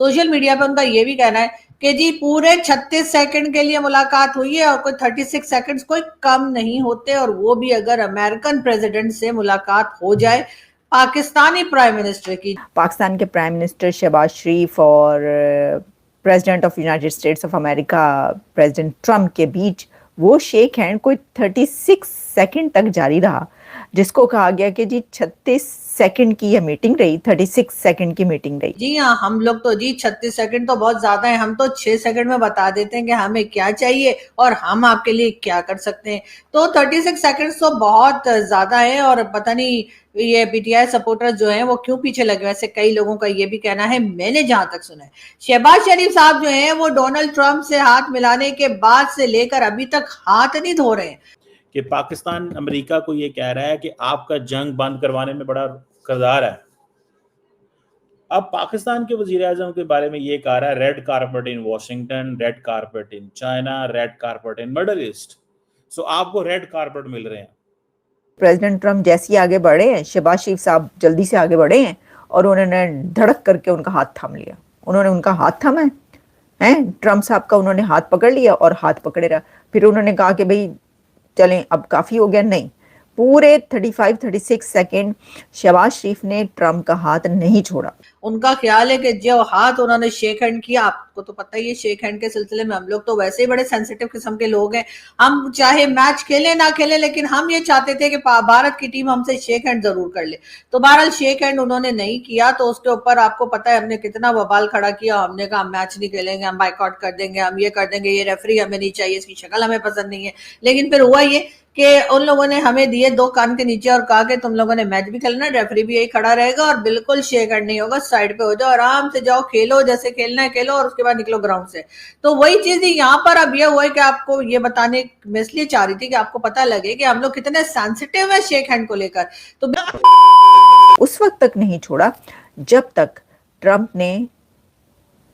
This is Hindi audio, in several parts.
सोशल मीडिया पे उनका ये भी कहना है कि जी पूरे 36 सेकंड के लिए मुलाकात हुई है और कोई 36 सेकंड्स कोई कम नहीं होते, और वो भी अगर अमेरिकन प्रेसिडेंट से मुलाकात हो जाए पाकिस्तानी प्राइम मिनिस्टर की। पाकिस्तान के प्राइम मिनिस्टर शहबाज शरीफ और president of United states of America president Trump के बीच वो शेक हैंड कोई 36 सेकंड तक जारी रहा, जिसको कहा गया कि जी 36 सेकंड की यह मीटिंग रही, 36 सेकंड की मीटिंग रही। जी हाँ, हम लोग तो जी 36 सेकंड तो बहुत ज्यादा है, हम तो 6 सेकंड में बता देते हैं कि हमें क्या चाहिए और हम आपके लिए क्या कर सकते हैं। तो 36 सेकंड तो बहुत ज्यादा है, और पता नहीं ये पीटीआई सपोर्टर्स जो हैं वो क्यों पीछे लगे। वैसे कई लोगों का ये भी कहना है, मैंने जहां तक सुना है, शहबाज शरीफ साहब जो हैं वो डोनाल्ड ट्रंप से हाथ मिलाने के बाद से लेकर अभी तक हाथ नहीं धो रहे हैं। कि पाकिस्तान अमेरिका को ये कह रहा है कि आपका जंग बंद करवाने में बड़ा किरदार है। अब पाकिस्तान के वजीर आजम के बारे में ये कह रहा है, red carpet in Washington, red carpet in China, red carpet in Middle East. So आपको रेड कारपेट मिल रहे हैं। प्रेसिडेंट ट्रम्प जैसे ही आगे बढ़े हैं, शहबाज शरीफ साहब जल्दी से आगे बढ़े हैं और उन्होंने धड़क करके उनका हाथ थाम लिया। उन्होंने उनका हाथ थामा है, ट्रम्प साहब का उन्होंने हाथ पकड़ लिया और हाथ पकड़े रहा। फिर उन्होंने कहा कि भाई चलें अब काफ़ी हो गया। नहीं, पूरे 35-36 सेकेंड शहबाज शरीफ ने ट्रम्प का हाथ नहीं छोड़ा। उनका ख्याल है कि जो हाथ उन्होंने शेक हैंड किया, आपको तो पता ही है शेक हैंड के सिलसिले में हम लोग तो वैसे ही बड़े सेंसिटिव किस्म के लोग हैं। हम चाहे मैच खेले ना खेले, लेकिन हम ये चाहते थे कि भारत की टीम हमसे शेक हैंड जरूर कर ले। तो बहरहाल शेक हैंड उन्होंने नहीं किया, तो उसके ऊपर आपको पता है हमने कितना बवाल खड़ा किया। हमने कहा हम मैच नहीं खेलेंगे, हम बाइकआउट कर देंगे, हम ये कर देंगे, ये रेफरी हमें नहीं चाहिए, इसकी शक्ल हमें पसंद नहीं है। लेकिन फिर हुआ ये कि उन लोगों ने हमें दिए 2 कान के नीचे और कहा कि तुम लोगों ने मैच भी खेलना, रेफरी भी यही खड़ा रहेगा और बिल्कुल शेक हैंड नहीं होगा, साइड पे हो जाओ, आराम से जाओ, खेलो, जैसे खेलना है खेलो और उसके बाद निकलो ग्राउंड से। तो वही चीज यहाँ पर अब ये हुआ है कि आपको ये बताने मैं इसलिए चाह रही थी कि आपको पता लगे कि हम लोग कितने सेंसिटिव है शेक हैंड को लेकर। तो उस वक्त तक नहीं छोड़ा जब तक ट्रम्प ने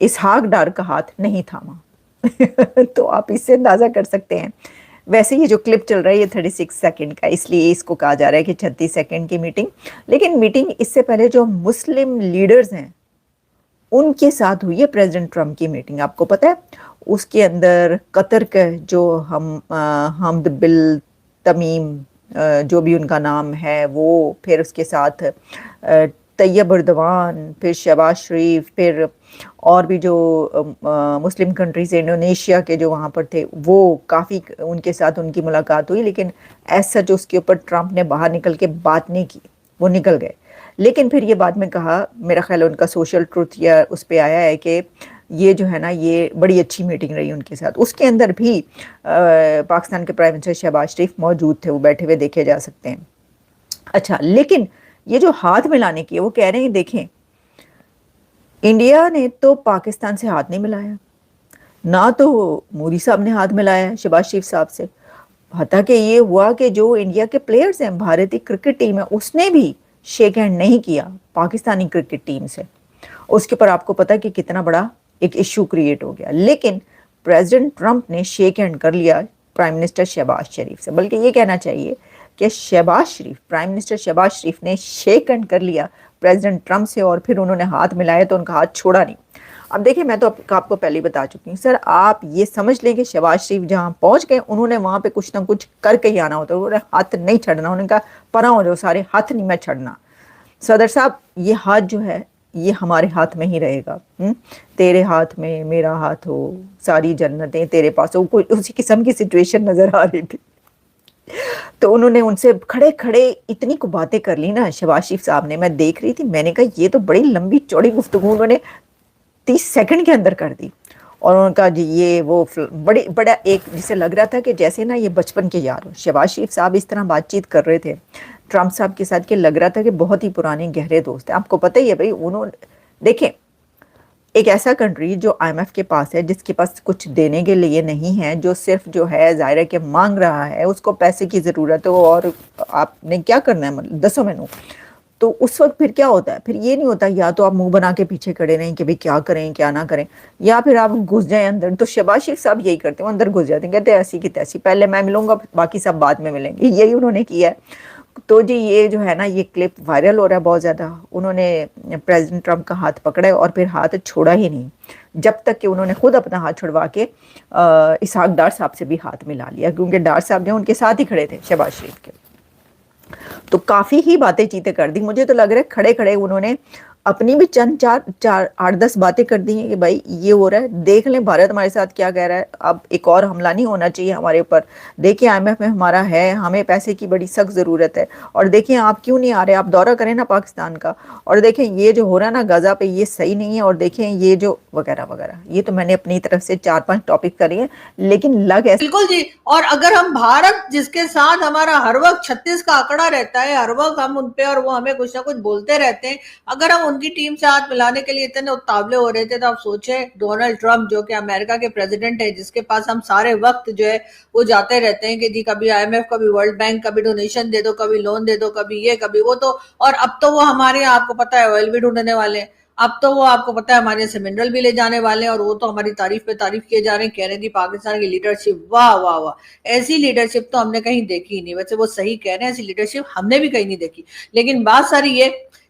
इसहाक डार का हाथ नहीं थामा। तो आप इससे अंदाजा कर सकते हैं। वैसे ये जो क्लिप चल रहा है ये 36 सेकंड का, इसलिए इसको कहा जा रहा है कि 36 सेकंड की मीटिंग। लेकिन मीटिंग इससे पहले जो मुस्लिम लीडर्स हैं उनके साथ हुई है प्रेसिडेंट ट्रम्प की मीटिंग, आपको पता है। उसके अंदर कतर का जो हमद बिल तमीम जो भी उनका नाम है वो, फिर उसके साथ तैयब अर्दवान, फिर शहबाज शरीफ, फिर और भी जो मुस्लिम कंट्रीज इंडोनेशिया के जो वहाँ पर थे वो काफ़ी उनके साथ उनकी मुलाकात हुई। लेकिन ऐसा जो उसके ऊपर ट्रम्प ने बाहर निकल के बात नहीं की, वो निकल गए। लेकिन फिर ये बाद में कहा, मेरा ख्याल उनका सोशल ट्रूथ या उस पर आया है कि ये जो है ना ये बड़ी अच्छी मीटिंग रही उनके साथ। उसके अंदर भी पाकिस्तान के प्राइम मिनिस्टर शहबाज शरीफ मौजूद थे, वो बैठे हुए देखे जा सकते हैं। अच्छा, लेकिन ये जो हाथ मिलाने की, वो कह रहे हैं देखें इंडिया ने तो पाकिस्तान से हाथ नहीं मिलाया, ना तो मोदी साहब ने हाथ मिलाया शहबाज शरीफ साहब से। हता कि ये हुआ कि जो इंडिया के प्लेयर्स हैं, भारतीय क्रिकेट टीम है, उसने भी शेक हैंड नहीं किया पाकिस्तानी क्रिकेट टीम से। उसके ऊपर आपको पता है कि कितना बड़ा एक इशू क्रिएट हो गया। लेकिन प्रेसिडेंट ट्रम्प ने शेक हैंड कर लिया प्राइम मिनिस्टर शहबाज शरीफ से। बल्कि ये कहना चाहिए कि शहबाज शरीफ, प्राइम मिनिस्टर शहबाज शरीफ ने शेक हैंड कर लिया प्रेसिडेंट ट्रम्प से और फिर उन्होंने हाथ मिलाया तो उनका हाथ छोड़ा नहीं। अब देखिए, मैं तो आपको पहले ही बता चुकी हूँ सर, आप ये समझ लें कि शहबाज शरीफ जहाँ पहुँच गए उन्होंने वहाँ पे कुछ ना कुछ करके ही आना होता है। उन्होंने हाथ नहीं छड़ना, उन्होंने कहा परा हो जाओ सारे, हाथ नहीं मैं छड़ना। सदर साहब, ये हाथ जो है ये हमारे हाथ में ही रहेगा। तेरे हाथ में मेरा हाथ हो, सारी जन्नतें तेरे पास हो, कोई उसी किस्म की सिचुएशन नजर आ रही थी। तो उन्होंने उनसे खड़े खड़े इतनी को बातें कर ली ना शहबाज शरीफ साहब ने, मैं देख रही थी, मैंने कहा ये तो बड़ी लंबी चौड़ी गुफ्तगू उन्होंने 30 सेकंड के अंदर कर दी। और उनका जी ये वो बड़ा एक जिसे लग रहा था कि जैसे ना ये बचपन के यार हो। शहबाज शरीफ साहब इस तरह बातचीत कर रहे थे ट्रम्प साहब के साथ कि लग रहा था कि बहुत ही पुराने गहरे दोस्त हैं। आपको पता ही है भाई, उन्होंने देखें एक ऐसा कंट्री जो IMF के पास है, जिसके पास कुछ देने के लिए नहीं है, जो सिर्फ जो है ज़ाहिर है कि मांग रहा है, उसको पैसे की ज़रूरत हो और आपने क्या करना है, मतलब दसो मैनू। तो उस वक्त फिर क्या होता है, फिर ये नहीं होता या तो आप मुंह बना के पीछे खड़े रहें कि भाई क्या करें क्या ना करें, या फिर आप घुस जाएं अंदर। तो शहबाज शरीफ साहब यही करते हैं, अंदर घुस जाते हैं, कहते हैं ऐसी की तैसी, पहले मैं मिलूंगा बाकी सब बाद में मिलेंगे। यही उन्होंने किया है। तो जी ये जो है ना, ये क्लिप वायरल हो रहा है बहुत ज़्यादा। उन्होंने प्रेसिडेंट ट्रम्प का हाथ पकड़ा है और फिर हाथ छोड़ा ही नहीं, जब तक कि उन्होंने खुद अपना हाथ छुड़वा के इसहाक डार साहब से भी हाथ मिला लिया, क्योंकि डार साहब जो उनके साथ ही खड़े थे शहबाज शरीफ के। तो काफ़ी ही बातें चीतें कर दी। मुझे तो लग रहा है खड़े खड़े उन्होंने अपनी भी चंद 8-10 बातें कर दी हैं कि भाई ये हो रहा है, देख लें भारत हमारे साथ क्या कह रहा है, अब एक और हमला नहीं होना चाहिए हमारे ऊपर। देखिए IMF में हमारा है, हमें पैसे की बड़ी सख्त ज़रूरत है, और देखें आप क्यों नहीं आ रहे, आप दौरा करें ना पाकिस्तान का, और देखें ये जो हो रहा है ना गाज़ा पे, ये सही नहीं है, और देखें ये जो वगैरह वगैरह। ये तो मैंने अपनी तरफ से 4-5 टॉपिक करे हैं, लेकिन लग ऐसे बिल्कुल जी। और अगर हम भारत जिसके साथ हमारा हर वक्त 36 का आंकड़ा रहता है, हर वक्त हम उनपे और वो हमें कुछ ना कुछ बोलते रहते हैं, अगर हम उनकी टीम से हाथ मिलाने के लिए इतने उतावले हो रहे थे, तो आप सोचे डोनाल्ड ट्रंप जो कि अमेरिका के प्रेसिडेंट है, जिसके पास हम सारे वक्त जो है वो जाते रहते हैं कि जी कभी IMF, कभी वर्ल्ड बैंक, कभी डोनेशन दे दो, कभी लोन दे दो, कभी ये कभी वो, तो और अब तो वो हमारे यहाँ आपको पता है ऑयल भी ढूंढने वाले हैं, अब तो वो आपको पता है हमारे से मिनरल भी ले जाने वाले हैं, और वो तो हमारी तारीफ पे तारीफ किए जा रहे हैं, कह रहे हैं जी पाकिस्तान की लीडरशिप, वाह वाह वाह, ऐसी लीडरशिप तो हमने कहीं देखी ही नहीं। वैसे वो सही कह रहे हैं, ऐसी लीडरशिप हमने भी कहीं नहीं देखी। लेकिन बात सारी ये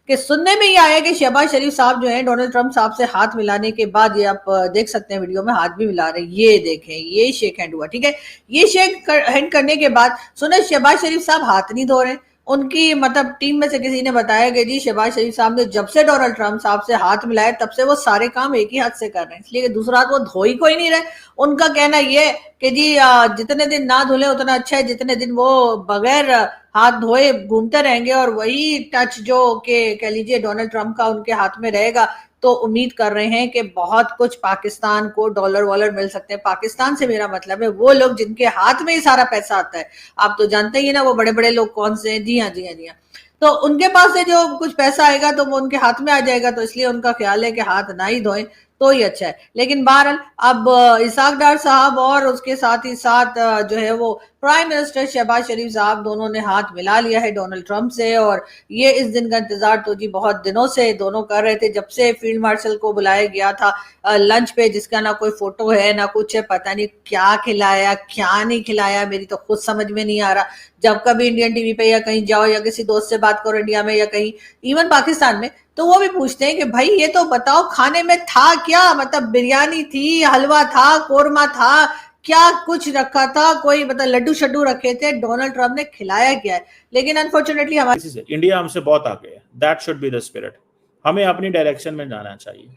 कि सुनने में ये आया कि शहबाज शरीफ साहब जो है डोनाल्ड ट्रंप साहब से हाथ मिलाने के बाद, ये आप देख सकते हैं वीडियो में, हाथ भी मिला रहे हैं, ये देखें, ये शेक हैंड हुआ, ठीक है। ये शेक हैंड करने के बाद सुने शहबाज शरीफ साहब हाथ नहीं धो रहे। उनकी मतलब टीम में से किसी ने बताया कि जी शहबाज शरीफ साहब ने जब से डोनाल्ड ट्रंप साहब से हाथ मिलाए, तब से वो सारे काम एक ही हाथ से कर रहे हैं, इसलिए दूसरा हाथ वो धो ही कोई नहीं रहे। उनका कहना ये कि जी जितने दिन ना धुले उतना अच्छा है, जितने दिन वो बगैर हाथ धोए घूमते रहेंगे, और वही टच जो कि कह लीजिए डोनाल्ड ट्रंप का उनके हाथ में रहेगा, तो उम्मीद कर रहे हैं कि बहुत कुछ पाकिस्तान को डॉलर वॉलर मिल सकते हैं। पाकिस्तान से मेरा मतलब है वो लोग जिनके हाथ में ही सारा पैसा आता है। आप तो जानते ही ना वो बड़े बड़े लोग कौन से हैं। जी हाँ, जी हाँ, जी हाँ। तो उनके पास से जो कुछ पैसा आएगा तो वो उनके हाथ में आ जाएगा, तो इसलिए उनका ख्याल है कि हाथ ना ही धोएं तो ही अच्छा है। लेकिन बहरहाल अब इसहाक डार साहब और उसके साथ ही साथ जो है वो प्राइम मिनिस्टर शहबाज शरीफ साहब, दोनों ने हाथ मिला लिया है डोनाल्ड ट्रंप से। और ये इस दिन का इंतजार तो जी बहुत दिनों से दोनों कर रहे थे, जब से फील्ड मार्शल को बुलाया गया था लंच पे, जिसका ना कोई फोटो है ना कुछ है, पता नहीं क्या खिलाया क्या नहीं खिलाया, मेरी तो खुद समझ में नहीं आ रहा। जब कभी इंडियन टीवी पे या कहीं जाओ या किसी दोस्त से बात करो इंडिया में या कहीं इवन पाकिस्तान में, तो वो भी पूछते हैं कि भाई ये तो बताओ खाने में था क्या, मतलब बिरयानी थी, हलवा था, कोरमा था, क्या कुछ रखा था, कोई मतलब लड्डू शड्डू रखे थे, डोनाल्ड ट्रंप ने खिलाया क्या है। लेकिन अनफॉर्चुनेटली हमारे इंडिया हमसे बहुत आगे है। That should be the spirit. हमें अपनी डायरेक्शन में जाना चाहिए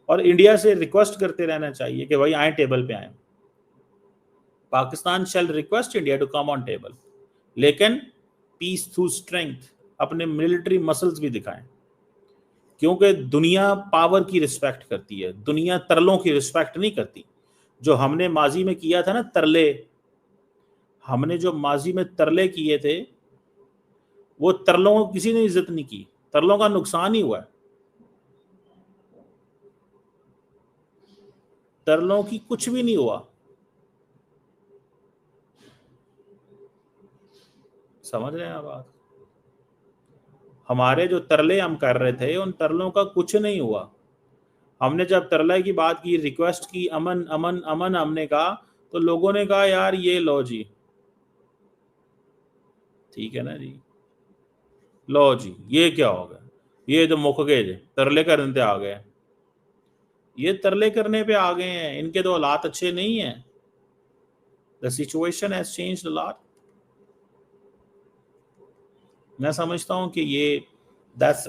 और इंडिया से रिक्वेस्ट करते रहना चाहिए कि भाई आए, टेबल पे आए। Pakistan shall request India to come on table, लेकिन पीस थ्रू स्ट्रेंथ, अपने मिलिट्री मसल्स भी दिखाएं, क्योंकि दुनिया पावर की रिस्पेक्ट करती है, दुनिया तरलों की रिस्पेक्ट नहीं करती। जो हमने माजी में किया था ना तरले, हमने जो माजी में तरले किए थे, वो तरलों को किसी ने इज्जत नहीं की, तरलों का नुकसान ही हुआ है। तरलों की कुछ भी नहीं हुआ, समझ रहे हैं आप बात? हमारे जो तरले हम कर रहे थे उन तरलों का कुछ नहीं हुआ। हमने जब तरले की बात की, रिक्वेस्ट की, अमन अमन अमन हमने कहा, तो लोगों ने कहा यार ये लो जी, ठीक है ना जी, लो जी ये क्या हो गया, ये तो मुक गए जी, तरले करने पे आ गए। ये तरले करने पे आ गए हैं, इनके तो हालात अच्छे नहीं है। The situation has changed a lot. मैं समझता हूं कि ये that's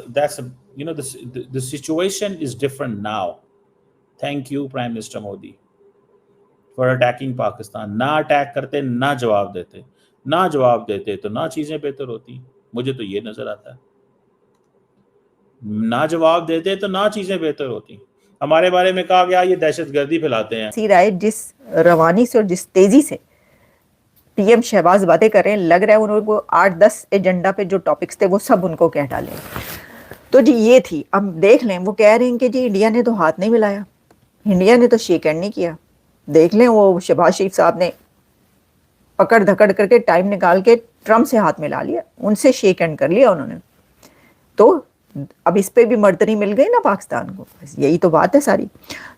you know the situation is different now. Thank you Prime Minister Modi for attacking Pakistan. ना अटैक करते, ना जवाब देते, ना जवाब देते तो ना चीजें बेहतर होती। मुझे तो ये नजर आता है, ना जवाब देते तो ना चीजें बेहतर होती। हमारे बारे में कहा गया ये दहशतगर्दी फैलाते हैं। सी राय जिस रवानी से और जिस तेजी से पीएम शहबाज बातें कर रहे हैं, लग रहा है उनको 8-10 एजेंडा पे जो टॉपिक्स थे वो सब उनको कह डाले। तो जी ये थी, अब देख लें, वो कह रहे हैं कि जी इंडिया ने तो हाथ नहीं मिलाया, इंडिया ने तो शेक हैंड नहीं किया। देख लें, वो शहबाज शरीफ साहब ने पकड़ धकड़ करके टाइम निकाल के ट्रंप से हाथ मिला लिया, उनसे शेक हैंड कर लिया उन्होंने। तो अब इस पे भी मर्दनी मिल गई ना पाकिस्तान को, यही तो बात है सारी।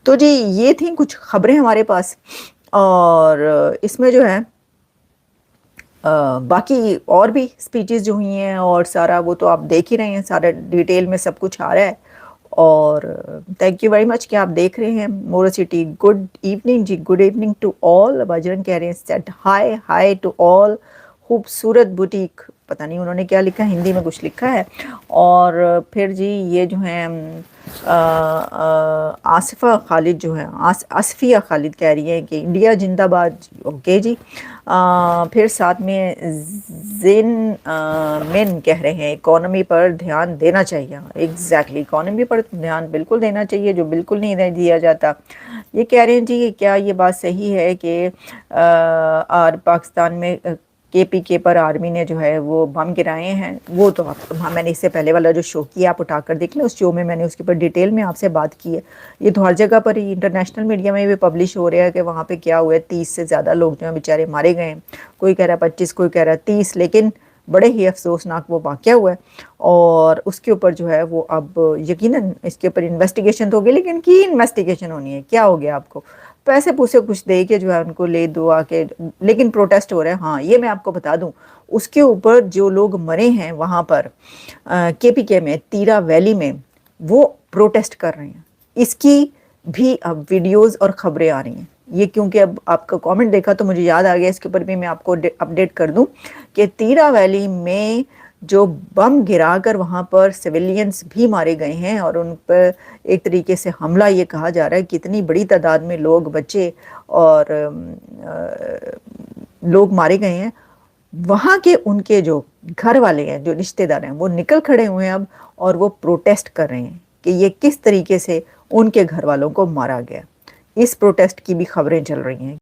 तो जी ये थी कुछ खबरें हमारे पास, और इसमें जो है बाकी और भी स्पीचेस जो हुई हैं और सारा वो तो आप देख ही रहे हैं, सारा डिटेल में सब कुछ आ रहा है। और थैंक यू वेरी मच कि आप देख रहे हैं मोरो city. Good evening ji, good evening to all. Bajrang कह रहे हैं सेट हाय हाय टू ऑल। खूबसूरत बुटीक, पता नहीं उन्होंने क्या लिखा, हिंदी में कुछ लिखा है। और फिर जी ये जो है आसिफा खालिद जो है, आसफिया खालिद कह रही है कि इंडिया जिंदाबाद। ओके जी। फिर साथ में जिन मिन कह रहे हैं इकोनॉमी पर ध्यान देना चाहिए। एग्जैक्टली, इकोनॉमी पर ध्यान बिल्कुल देना चाहिए, जो बिल्कुल नहीं दिया जाता। ये कह रहे हैं जी क्या ये बात सही है कि पाकिस्तान में KPK पर आर्मी ने जो है वो बम गिराए हैं? वो तो मैंने इससे पहले वाला जो शो किया आप उठाकर देख लें, उस शो में मैंने उसके ऊपर डिटेल में आपसे बात की है। ये तो हर जगह पर ही इंटरनेशनल मीडिया में भी पब्लिश हो रहा है कि वहाँ पे क्या हुआ है। 30 से ज़्यादा लोग जो हैं बेचारे मारे गए हैं। कोई कह रहा है 25, कोई कह रहा है 30, लेकिन बड़े ही अफसोसनाक वो वाक़या हुआ है। और उसके ऊपर जो है वो अब यकीनन इसके ऊपर इन्वेस्टिगेशन तो होगी, लेकिन की इन्वेस्टिगेशन होनी है। क्या हो गया आपको? पैसे पूसे कुछ दे के जो है उनको ले दो आके, लेकिन प्रोटेस्ट हो रहे हैं। हाँ, ये मैं आपको बता दूं, उसके ऊपर जो लोग मरे हैं वहाँ पर KPK में, तीरा वैली में, वो प्रोटेस्ट कर रहे हैं। इसकी भी अब वीडियोस और खबरें आ रही हैं। ये क्योंकि अब आपका कमेंट देखा तो मुझे याद आ गया, इसके ऊपर भी मैं आपको अपडेट कर दूं कि तीरा वैली में जो बम गिराकर वहाँ पर सिविलियंस भी मारे गए हैं और उन पर एक तरीके से हमला, ये कहा जा रहा है कितनी बड़ी तादाद में लोग, बच्चे और लोग मारे गए हैं। वहाँ के उनके जो घर वाले हैं, जो रिश्तेदार हैं, वो निकल खड़े हुए हैं अब और वो प्रोटेस्ट कर रहे हैं कि ये किस तरीके से उनके घर वालों को मारा गया। इस प्रोटेस्ट की भी खबरें चल रही हैं।